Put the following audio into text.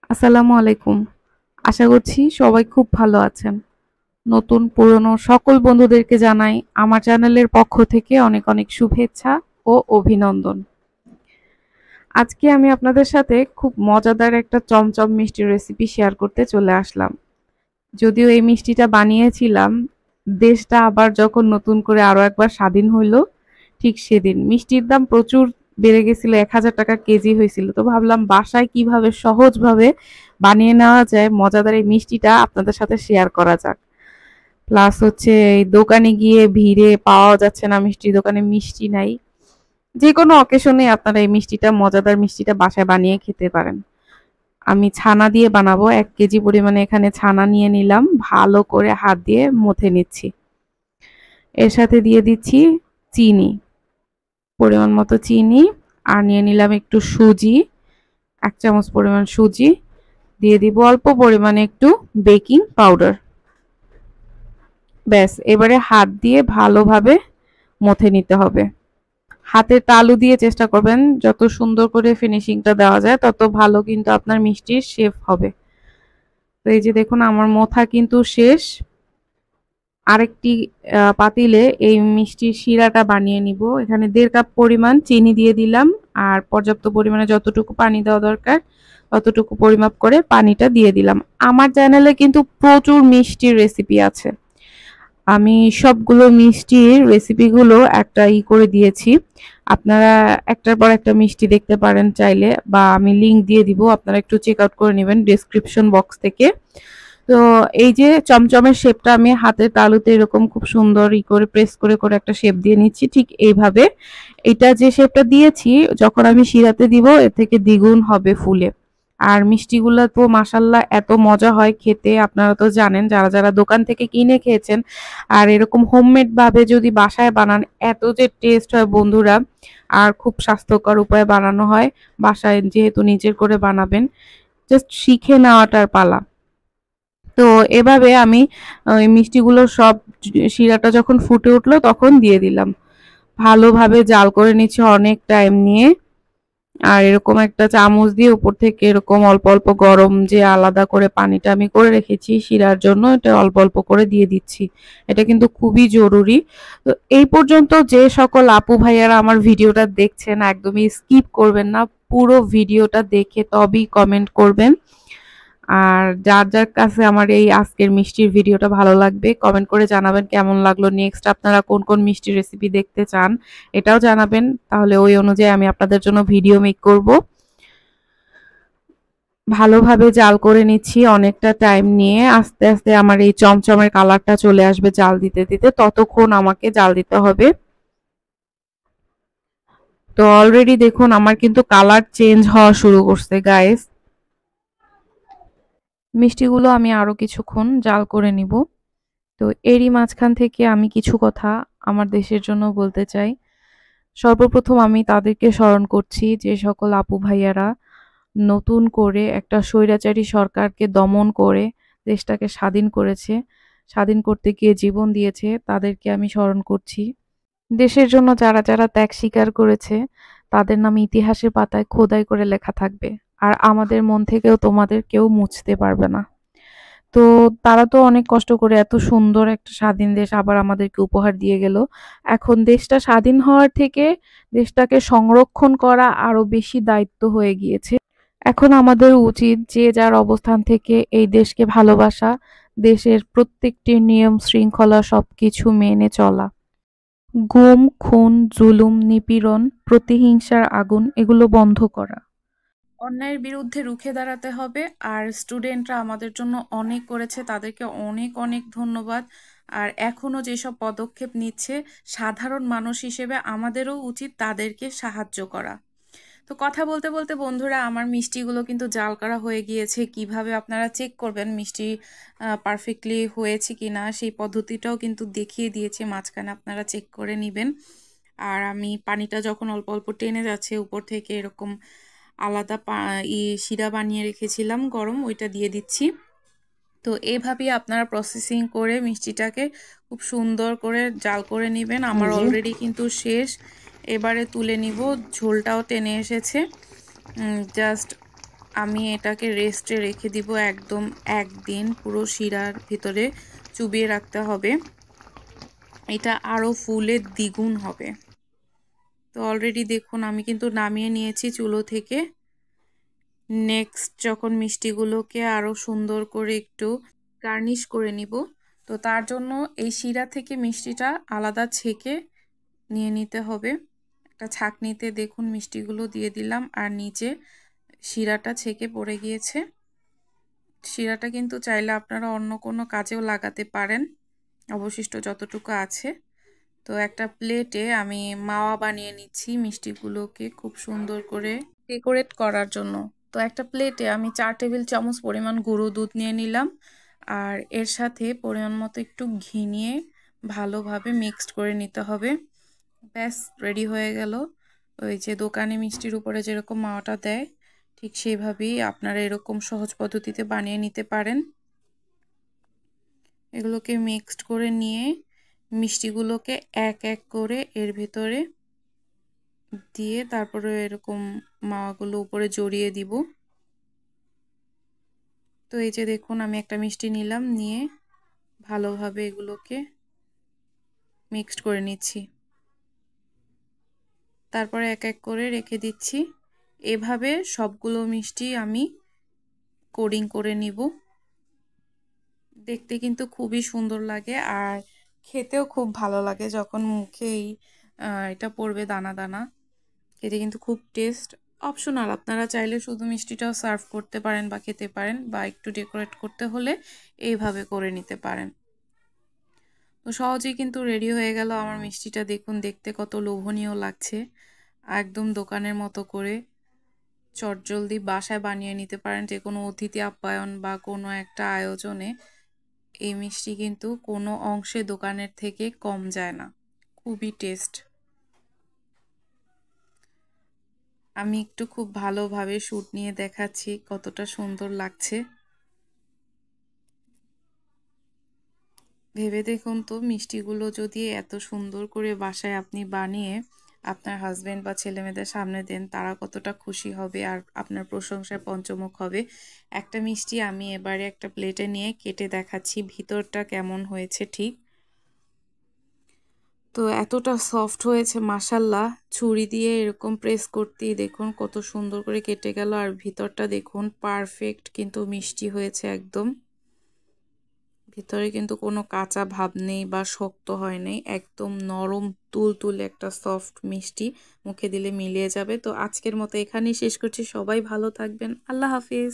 আসসালামু আলাইকুম। আশা করছি সবাই খুব ভালো আছেন। নতুন পুরনো সকল বন্ধুদেরকে জানাই আমার চ্যানেলের পক্ষ থেকে অনেক অনেক শুভেচ্ছা ও অভিনন্দন। আজকে আমি আপনাদের সাথে খুব মজাদার একটা চমচম মিষ্টির রেসিপি শেয়ার করতে চলে আসলাম। যদিও এই মিষ্টিটা বানিয়েছিলাম দেশটা আবার যখন নতুন করে আরো একবার স্বাধীন হইলো ঠিক সেদিন। মিষ্টির দাম প্রচুর বেড়ে গেছিল, ১,০০০ টাকা কেজি হয়েছিল। তো ভাবলাম বাসায় কিভাবে সহজভাবে বানিয়ে নেওয়া যায় মজাদার এই মিষ্টিটা আপনাদের সাথে শেয়ার করা যাক। প্লাস হচ্ছে এই দোকানে গিয়ে ভিড়ে পাওয়া যাচ্ছে না, মিষ্টির দোকানে মিষ্টি নাই। যে কোনো অকেশনে আপনারা এই মিষ্টিটা মজাদার মিষ্টিটা বাসায় বানিয়ে খেতে পারেন। আমি ছানা দিয়ে বানাবো, ১ কেজি পরিমাণে এখানে ছানা নিয়ে নিলাম, ভালো করে হাত দিয়ে মথে নিচ্ছি। এর সাথে দিয়ে দিচ্ছি চিনি, পরিমাণ মতো চিনি, আর নিয়ে নিলাম একটু সুজি, ১ চামচ পরিমাণ সুজি, দিয়ে দিব অল্প পরিমাণে একটু বেকিং পাউডার। ব্যাস, এবারে হাত দিয়ে ভালোভাবে মথে নিতে হবে। হাতের তালু দিয়ে চেষ্টা করবেন যত সুন্দর করে ফিনিশিংটা দেওয়া যায় তত ভালো কিন্তু আপনার মিষ্টির শেপ হবে। তো এই যে দেখুন আমার মথা কিন্তু শেষ। আরেকটি পাতিলে এই মিষ্টির শিরাটা বানিয়ে নিব। এখানে ১.৫ কাপ পরিমাণ চিনি দিয়ে দিলাম, আর পর্যাপ্ত পরিমাণে যতটুকু পানি দেওয়া দরকার ততটুকু পরিমাপ করে পানিটা দিয়ে দিলাম। আমার চ্যানেলে কিন্তু প্রচুর মিষ্টির রেসিপি আছে। আমি সবগুলো মিষ্টির রেসিপিগুলো একটা করে দিয়েছি। আপনারা একটার পর একটা মিষ্টি দেখতে পারেন চাইলে, বা আমি লিংক দিয়ে দিব, আপনারা একটু চেক আউট করে নেবেন ডেসক্রিপশন বক্স থেকে। তো এই যে চমচমের শেপটা আমি হাতের তালুতে এরকম খুব সুন্দর করে প্রেস করে করে একটা শেপ দিয়ে নিচ্ছি, ঠিক এইভাবে। এটা যে শেপটা দিয়েছি যখন আমি শিরাতে দিব এর থেকে দ্বিগুণ হবে ফুলে। আর মিষ্টিগুলো তো মাশাল্লাহ এত মজা হয় খেতে, আপনারা তো জানেন যারা যারা দোকান থেকে কিনে খেয়েছেন। আর এরকম হোমমেড ভাবে যদি বাসায় বানান এত যে টেস্ট হয় বন্ধুরা, আর খুব স্বাস্থ্যকর উপায়ে বানানো হয়। বাসায় যেহেতু নিজের করে বানাবেন, জাস্ট শিখে নেওয়াটার পালা। তো এভাবে আমি ওই মিষ্টিগুলো সব শিরাটা যখন ফুটে উঠলো তখন দিয়ে দিলাম। ভালোভাবে জাল করে নিচ্ছি অনেক টাইম নিয়ে। আর এরকম একটা চামচ দিয়ে উপর থেকে এরকম অল্প অল্প গরম যে আলাদা করে পানিটা আমি করে রেখেছি শিরার জন্য, এটা অল্প অল্প করে দিয়ে দিচ্ছি। এটা কিন্তু খুবই জরুরি। তো এই পর্যন্ত যে সকল আপু ভাইয়ারা আমার ভিডিওটা দেখছেন একদমই স্কিপ করবেন না, পুরো ভিডিওটা দেখে তবেই কমেন্ট করবেন। আর যার যার কাছে আমার এই আজকের মিষ্টির ভিডিওটা ভালো লাগবে কমেন্ট করে জানাবেন কেমন লাগলো। নেক্সট আপনারা কোন কোন মিষ্টির রেসিপি দেখতে চান এটাও জানাবেন, তাহলে ওই অনুযায়ী আমি আপনাদের জন্য ভিডিও মেক করব। ভালোভাবে জাল করে নিচ্ছি অনেকটা টাইম নিয়ে, আস্তে আস্তে আমার এই চমচমের কালারটা চলে আসবে জাল দিতে দিতে, ততক্ষণ আমাকে জাল দিতে হবে। তো অলরেডি দেখুন আমার কিন্তু কালার চেঞ্জ হওয়া শুরু করছে গাইস। মিষ্টিগুলো আমি আরো কিছুক্ষণ জাল করে নিব। তো এরই মাঝখান থেকে আমি কিছু কথা আমার দেশের জন্য বলতে চাই। সর্বপ্রথম আমি তাদেরকে স্মরণ করছি যে সকল আপু ভাইয়ারা নতুন করে একটা স্বৈরাচারী সরকারকে দমন করে দেশটাকে স্বাধীন করেছে, স্বাধীন করতে গিয়ে জীবন দিয়েছে, তাদেরকে আমি স্মরণ করছি। দেশের জন্য যারা যারা ত্যাগ স্বীকার করেছে তাদের নাম ইতিহাসের পাতায় খোদাই করে লেখা থাকবে, আর আমাদের মন থেকেও তোমাদের কেউ মুছতে পারবে না। তো তারা তো অনেক কষ্ট করে এত সুন্দর একটা স্বাধীন দেশ আবার আমাদেরকে উপহার দিয়ে গেল। এখন দেশটা স্বাধীন হওয়ার থেকে দেশটাকে সংরক্ষণ করা আরো বেশি দায়িত্ব হয়ে গিয়েছে। এখন আমাদের উচিত যে যার অবস্থান থেকে এই দেশকে ভালোবাসা, দেশের প্রত্যেকটি নিয়ম শৃঙ্খলা সবকিছু মেনে চলা। গুম, খুন, জুলুম, নিপীড়ন, প্রতিহিংসার আগুন এগুলো বন্ধ করা। অন্যায়ের বিরুদ্ধে রুখে দাঁড়াতে হবে। আর স্টুডেন্টরা আমাদের জন্য অনেক করেছে, তাদেরকে অনেক অনেক ধন্যবাদ। আর এখনো যেসব পদক্ষেপ নিচ্ছে সাধারণ মানুষ হিসেবে আমাদেরও উচিত তাদেরকে সাহায্য করা। তো কথা বলতে বলতে বন্ধুরা আমার মিষ্টিগুলো কিন্তু জাল করা হয়ে গিয়েছে। কিভাবে আপনারা চেক করবেন মিষ্টি পারফেক্টলি হয়েছে কিনা সেই পদ্ধতিটাও কিন্তু দেখিয়ে দিয়েছে মাঝখানে, আপনারা চেক করে নেবেন। আর আমি পানিটা যখন অল্প অল্প টেনে যাচ্ছে উপর থেকে এরকম আলাদা শিরা বানিয়ে রেখেছিলাম গরম, ওইটা দিয়ে দিচ্ছি। তো এইভাবেই আপনারা প্রসেসিং করে মিষ্টিটাকে খুব সুন্দর করে জাল করে নেবেন। আমার অলরেডি কিন্তু শেষ, এবারে তুলে নিব। ঝোলটাও টেনে এসেছে, জাস্ট আমি এটাকে রেস্টে রেখে দিব একদম 1 দিন। পুরো শিরার ভিতরে চুবিয়ে রাখতে হবে, এটা আরও ফুলের দ্বিগুণ হবে। তো অলরেডি দেখুন আমি কিন্তু নামিয়ে নিয়েছি চুলো থেকে। নেক্সট যখন মিষ্টিগুলোকে আরও সুন্দর করে একটু গার্নিশ করে নিব, তো তার জন্য এই শিরা থেকে মিষ্টিটা আলাদা ছেঁকে নিয়ে নিতে হবে। একটা ছাঁকনিতে দেখুন মিষ্টিগুলো দিয়ে দিলাম আর নিচে শিরাটা ছেঁকে পড়ে গিয়েছে। শিরাটা কিন্তু চাইলে আপনারা অন্য কোনো কাজেও লাগাতে পারেন, অবশিষ্ট যতটুকু আছে। তো একটা প্লেটে আমি মাওয়া বানিয়ে নিচ্ছি মিষ্টিগুলোকে খুব সুন্দর করে ডেকোরেট করার জন্য। তো একটা প্লেটে আমি 4 টেবিল চামচ পরিমাণ গুঁড়ো দুধ নিয়ে নিলাম আর এর সাথে পরিমাণ মতো একটু ঘি নিয়ে ভালোভাবে মিক্সড করে নিতে হবে। ব্যাস রেডি হয়ে গেল। ওই যে দোকানে মিষ্টির উপরে যেরকম মাওয়াটা দেয় ঠিক সেইভাবেই আপনারা এরকম সহজ পদ্ধতিতে বানিয়ে নিতে পারেন। এগুলোকে মিক্সড করে নিয়ে মিষ্টিগুলোকে এক এক করে এর ভেতরে দিয়ে তারপরে এরকম মাওয়াগুলো উপরে জড়িয়ে দিব। তো এই যে দেখুন আমি একটা মিষ্টি নিলাম, নিয়ে ভালোভাবে এগুলোকে মিক্সড করে নিচ্ছি, তারপরে এক এক করে রেখে দিচ্ছি। এভাবে সবগুলো মিষ্টি আমি কোডিং করে নিব। দেখতে কিন্তু খুবই সুন্দর লাগে আর খেতেও খুব ভালো লাগে যখন মুখেই এটা পড়বে দানা দানা। খেতে কিন্তু খুব টেস্ট। অপশনাল, আপনারা চাইলে শুধু মিষ্টিটাও সার্ভ করতে পারেন বা খেতে পারেন, বা একটু ডেকোরেট করতে হলে এইভাবে করে নিতে পারেন। তো সহজেই কিন্তু রেডি হয়ে গেল আমার মিষ্টিটা। দেখুন দেখতে কত লোভনীয় লাগছে, একদম দোকানের মতো করে চটজলদি বাসায় বানিয়ে নিতে পারেন যে কোনো অতিথি আপ্যায়ন বা কোনো একটা আয়োজনে। এই মিষ্টি কিন্তু কোনো অংশে দোকানের থেকে কম যায় না, খুবই টেস্ট। আমি একটু খুব ভালোভাবে শ্যুট নিয়ে দেখাচ্ছি কতটা সুন্দর লাগছে। ভেবে দেখুন তো মিষ্টিগুলো যদি এত সুন্দর করে বাসায় আপনি বানিয়ে আপনার হাজবেন্ড বা ছেলেমেয়েদের সামনে দেন, তারা কতটা খুশি হবে আর আপনার প্রশংসায় পঞ্চমুখ হবে। একটা মিষ্টি আমি এবারে একটা প্লেটে নিয়ে কেটে দেখাচ্ছি ভিতরটা কেমন হয়েছে ঠিক। তো এতটা সফট হয়েছে মাশাল্লাহ, ছুরি দিয়ে এরকম প্রেস করতেই দেখুন কত সুন্দর করে কেটে গেল। আর ভিতরটা দেখুন পারফেক্ট কিন্তু মিষ্টি হয়েছে একদম। ভিতরে কিন্তু কোনো কাঁচা ভাব নেই বা শক্ত হয় নাই, একদম নরম তুলতুলে একটা সফট মিষ্টি, মুখে দিলে মিলিয়ে যাবে। তো আজকের মতো এখানেই শেষ করছি। সবাই ভালো থাকবেন, আল্লাহ হাফিজ।